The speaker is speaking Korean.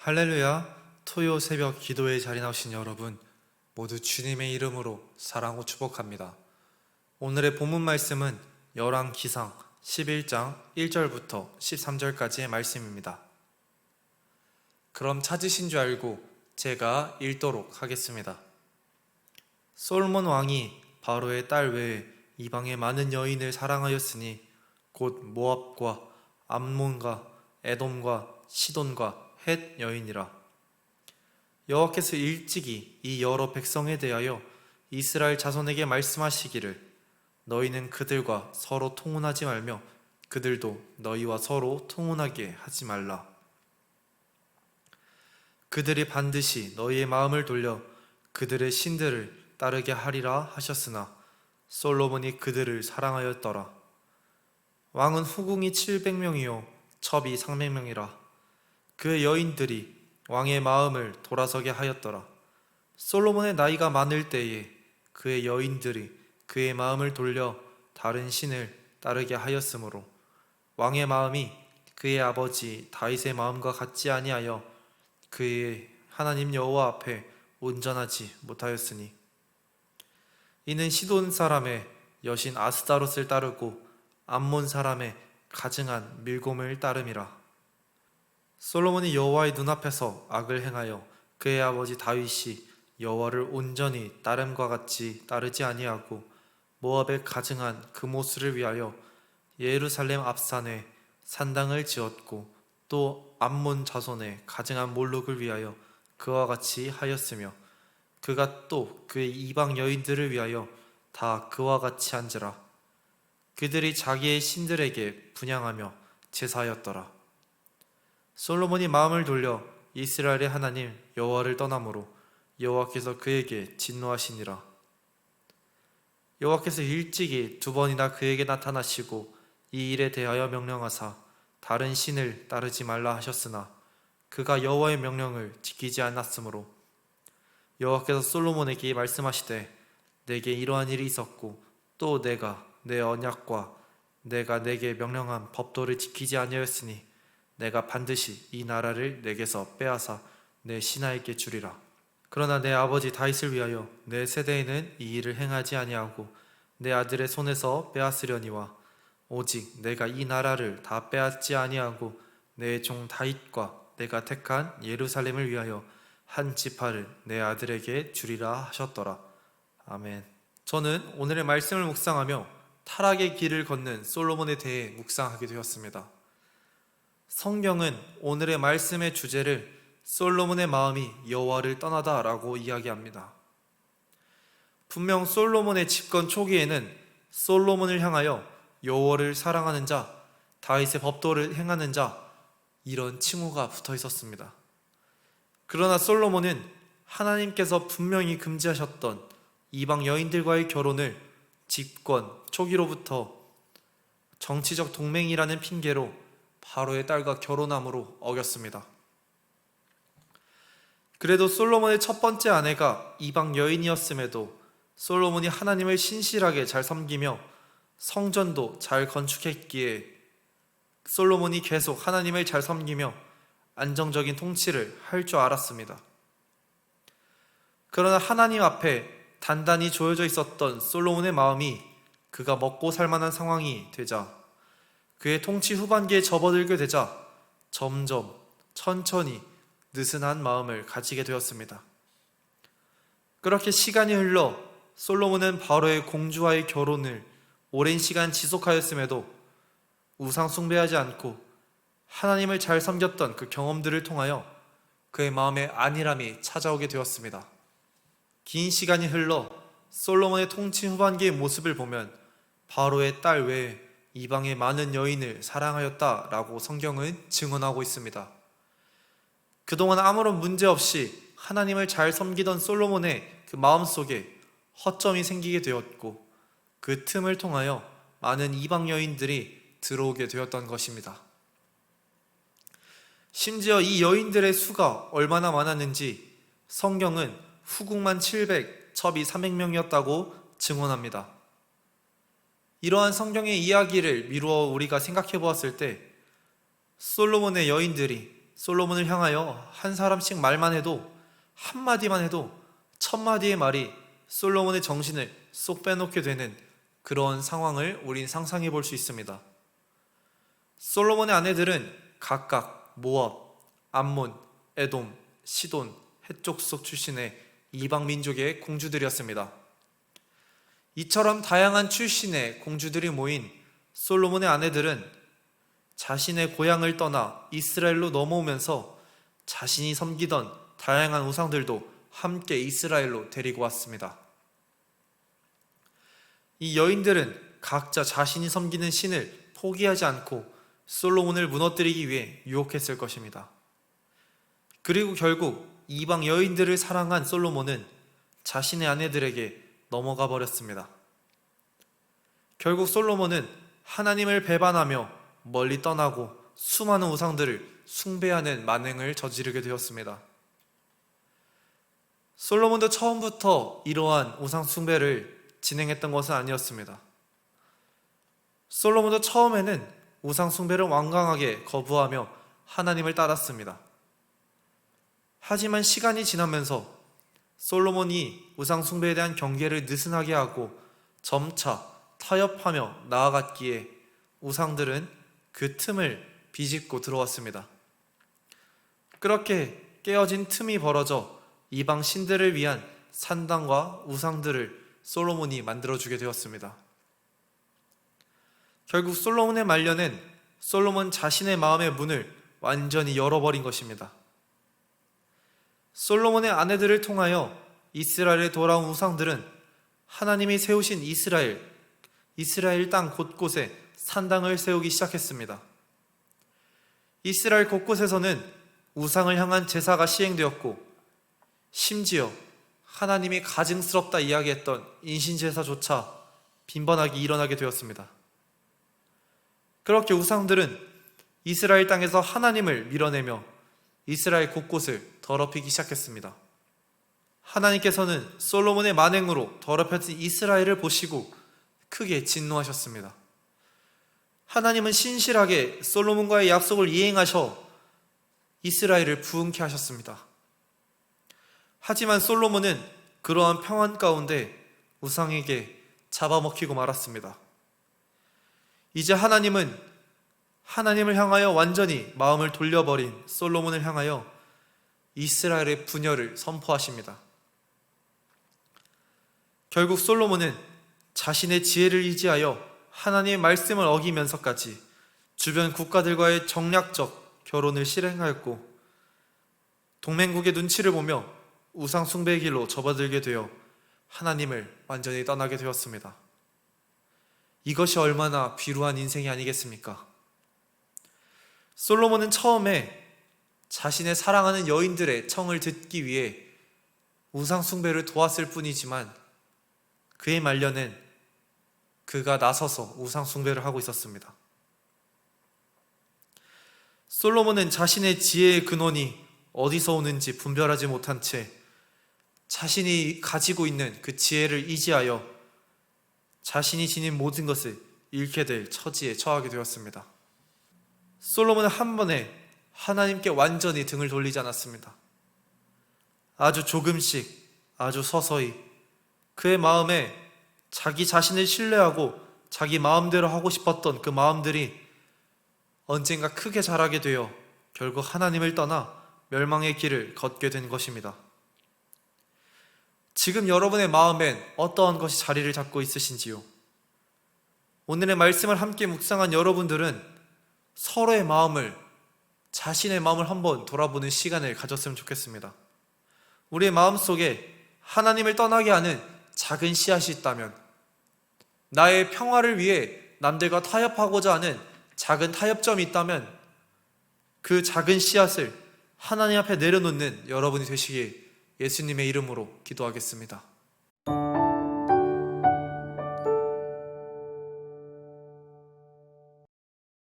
할렐루야. 토요 새벽 기도회 자리 나오신 여러분 모두 주님의 이름으로 사랑하고 축복합니다. 오늘의 본문 말씀은 열왕기상 11장 1절부터 13절까지의 말씀입니다. 그럼 찾으신 줄 알고 제가 읽도록 하겠습니다. 솔로몬 왕이 바로의 딸 외에 이방의 많은 여인을 사랑하였으니 곧 모압과 암몬과 에돔과 시돈과 헷 여인이라. 여호와께서 일찍이 이 여러 백성에 대하여 이스라엘 자손에게 말씀하시기를 너희는 그들과 서로 통혼하지 말며 그들도 너희와 서로 통혼하게 하지 말라. 그들이 반드시 너희의 마음을 돌려 그들의 신들을 따르게 하리라 하셨으나 솔로몬이 그들을 사랑하였더라. 왕은 후궁이 700명이요 첩이 300명이라. 그 여인들이 왕의 마음을 돌아서게 하였더라. 솔로몬의 나이가 많을 때에 그의 여인들이 그의 마음을 돌려 다른 신을 따르게 하였으므로 왕의 마음이 그의 아버지 다윗의 마음과 같지 아니하여 그의 하나님 여호와 앞에 온전하지 못하였으니 이는 시돈 사람의 여신 아스다롯을 따르고 암몬 사람의 가증한 밀곰을 따름이라. 솔로몬이 여호와의 눈앞에서 악을 행하여 그의 아버지 다윗이 여호와를 온전히 따름과 같이 따르지 아니하고 모압의 가증한 금오스를 위하여 예루살렘 앞산에 산당을 지었고 또 암몬 자손의 가증한 몰록을 위하여 그와 같이 하였으며 그가 또 그의 이방 여인들을 위하여 다 그와 같이 한지라. 그들이 자기의 신들에게 분향하며 제사하였더라. 솔로몬이 마음을 돌려 이스라엘의 하나님 여호와를 떠나므로 여호와께서 그에게 진노하시니라. 여호와께서 일찍이 2번이나 그에게 나타나시고 이 일에 대하여 명령하사 다른 신을 따르지 말라 하셨으나 그가 여호와의 명령을 지키지 않았으므로 여호와께서 솔로몬에게 말씀하시되 내게 이러한 일이 있었고 또 내가 내 언약과 내가 내게 명령한 법도를 지키지 아니하였으니 내가 반드시 이 나라를 내게서 빼앗아 내 신하에게 주리라. 그러나 내 아버지 다윗을 위하여 내 세대에는 이 일을 행하지 아니하고 내 아들의 손에서 빼앗으려니와 오직 내가 이 나라를 다 빼앗지 아니하고 내 종 다윗과 내가 택한 예루살렘을 위하여 한 지파를 내 아들에게 주리라 하셨더라. 아멘. 저는 오늘의 말씀을 묵상하며 타락의 길을 걷는 솔로몬에 대해 묵상하게 되었습니다. 성경은 오늘의 말씀의 주제를 솔로몬의 마음이 여호와를 떠나다라고 이야기합니다. 분명 솔로몬의 집권 초기에는 솔로몬을 향하여 여호와를 사랑하는 자, 다윗의 법도를 행하는 자 이런 칭호가 붙어 있었습니다. 그러나 솔로몬은 하나님께서 분명히 금지하셨던 이방 여인들과의 결혼을 집권 초기로부터 정치적 동맹이라는 핑계로 바로의 딸과 결혼함으로 어겼습니다. 그래도 솔로몬의 첫 번째 아내가 이방 여인이었음에도 솔로몬이 하나님을 신실하게 잘 섬기며 성전도 잘 건축했기에 솔로몬이 계속 하나님을 잘 섬기며 안정적인 통치를 할 줄 알았습니다. 그러나 하나님 앞에 단단히 조여져 있었던 솔로몬의 마음이 그가 먹고 살만한 상황이 되자 그의 통치 후반기에 접어들게 되자 점점 천천히 느슨한 마음을 가지게 되었습니다. 그렇게 시간이 흘러 솔로몬은 바로의 공주와의 결혼을 오랜 시간 지속하였음에도 우상 숭배하지 않고 하나님을 잘 섬겼던 그 경험들을 통하여 그의 마음에 안일함이 찾아오게 되었습니다. 긴 시간이 흘러 솔로몬의 통치 후반기의 모습을 보면 바로의 딸 외에 이방의 많은 여인을 사랑하였다라고 성경은 증언하고 있습니다. 그동안 아무런 문제 없이 하나님을 잘 섬기던 솔로몬의 그 마음속에 허점이 생기게 되었고 그 틈을 통하여 많은 이방 여인들이 들어오게 되었던 것입니다. 심지어 이 여인들의 수가 얼마나 많았는지 성경은 후궁만 700, 첩이 300명이었다고 증언합니다. 이러한 성경의 이야기를 미루어 우리가 생각해 보았을 때 솔로몬의 여인들이 솔로몬을 향하여 한 사람씩 말만 해도, 한마디만 해도 1000마디의 말이 솔로몬의 정신을 쏙 빼놓게 되는 그런 상황을 우린 상상해 볼 수 있습니다. 솔로몬의 아내들은 각각 모압, 암몬, 에돔, 시돈, 헷 족 출신의 이방 민족의 공주들이었습니다. 이처럼 다양한 출신의 공주들이 모인 솔로몬의 아내들은 자신의 고향을 떠나 이스라엘로 넘어오면서 자신이 섬기던 다양한 우상들도 함께 이스라엘로 데리고 왔습니다. 이 여인들은 각자 자신이 섬기는 신을 포기하지 않고 솔로몬을 무너뜨리기 위해 유혹했을 것입니다. 그리고 결국 이방 여인들을 사랑한 솔로몬은 자신의 아내들에게 넘어가 버렸습니다. 결국 솔로몬은 하나님을 배반하며 멀리 떠나고 수많은 우상들을 숭배하는 만행을 저지르게 되었습니다. 솔로몬도 처음부터 이러한 우상 숭배를 진행했던 것은 아니었습니다. 솔로몬도 처음에는 우상 숭배를 완강하게 거부하며 하나님을 따랐습니다. 하지만 시간이 지나면서 솔로몬이 우상 숭배에 대한 경계를 느슨하게 하고 점차 타협하며 나아갔기에 우상들은 그 틈을 비집고 들어왔습니다. 그렇게 깨어진 틈이 벌어져 이방 신들을 위한 산당과 우상들을 솔로몬이 만들어주게 되었습니다. 결국 솔로몬의 말년은 솔로몬 자신의 마음의 문을 완전히 열어버린 것입니다. 솔로몬의 아내들을 통하여 이스라엘에 돌아온 우상들은 하나님이 세우신 이스라엘 땅 곳곳에 산당을 세우기 시작했습니다. 이스라엘 곳곳에서는 우상을 향한 제사가 시행되었고, 심지어 하나님이 가증스럽다 이야기했던 인신제사조차 빈번하게 일어나게 되었습니다. 그렇게 우상들은 이스라엘 땅에서 하나님을 밀어내며 이스라엘 곳곳을 더럽히기 시작했습니다. 하나님께서는 솔로몬의 만행으로 더럽혀진 이스라엘을 보시고 크게 진노하셨습니다. 하나님은 신실하게 솔로몬과의 약속을 이행하셔 이스라엘을 부흥케 하셨습니다. 하지만 솔로몬은 그러한 평안 가운데 우상에게 잡아먹히고 말았습니다. 이제 하나님은 하나님을 향하여 완전히 마음을 돌려버린 솔로몬을 향하여 이스라엘의 분열을 선포하십니다. 결국 솔로몬은 자신의 지혜를 의지하여 하나님의 말씀을 어기면서까지 주변 국가들과의 정략적 결혼을 실행하였고, 동맹국의 눈치를 보며 우상 숭배의 길로 접어들게 되어 하나님을 완전히 떠나게 되었습니다. 이것이 얼마나 비루한 인생이 아니겠습니까? 솔로몬은 처음에 자신의 사랑하는 여인들의 청을 듣기 위해 우상 숭배를 도왔을 뿐이지만, 그의 말년은 그가 나서서 우상 숭배를 하고 있었습니다. 솔로몬은 자신의 지혜의 근원이 어디서 오는지 분별하지 못한 채 자신이 가지고 있는 그 지혜를 의지하여 자신이 지닌 모든 것을 잃게 될 처지에 처하게 되었습니다. 솔로몬은 한 번에 하나님께 완전히 등을 돌리지 않았습니다. 아주 조금씩, 아주 서서히 그의 마음에 자기 자신을 신뢰하고 자기 마음대로 하고 싶었던 그 마음들이 언젠가 크게 자라게 되어 결국 하나님을 떠나 멸망의 길을 걷게 된 것입니다. 지금 여러분의 마음엔 어떠한 것이 자리를 잡고 있으신지요? 오늘의 말씀을 함께 묵상한 여러분들은 서로의 마음을, 자신의 마음을 한번 돌아보는 시간을 가졌으면 좋겠습니다. 우리의 마음속에 하나님을 떠나게 하는 작은 씨앗이 있다면, 나의 평화를 위해 남들과 타협하고자 하는 작은 타협점이 있다면, 그 작은 씨앗을 하나님 앞에 내려놓는 여러분이 되시길 예수님의 이름으로 기도하겠습니다.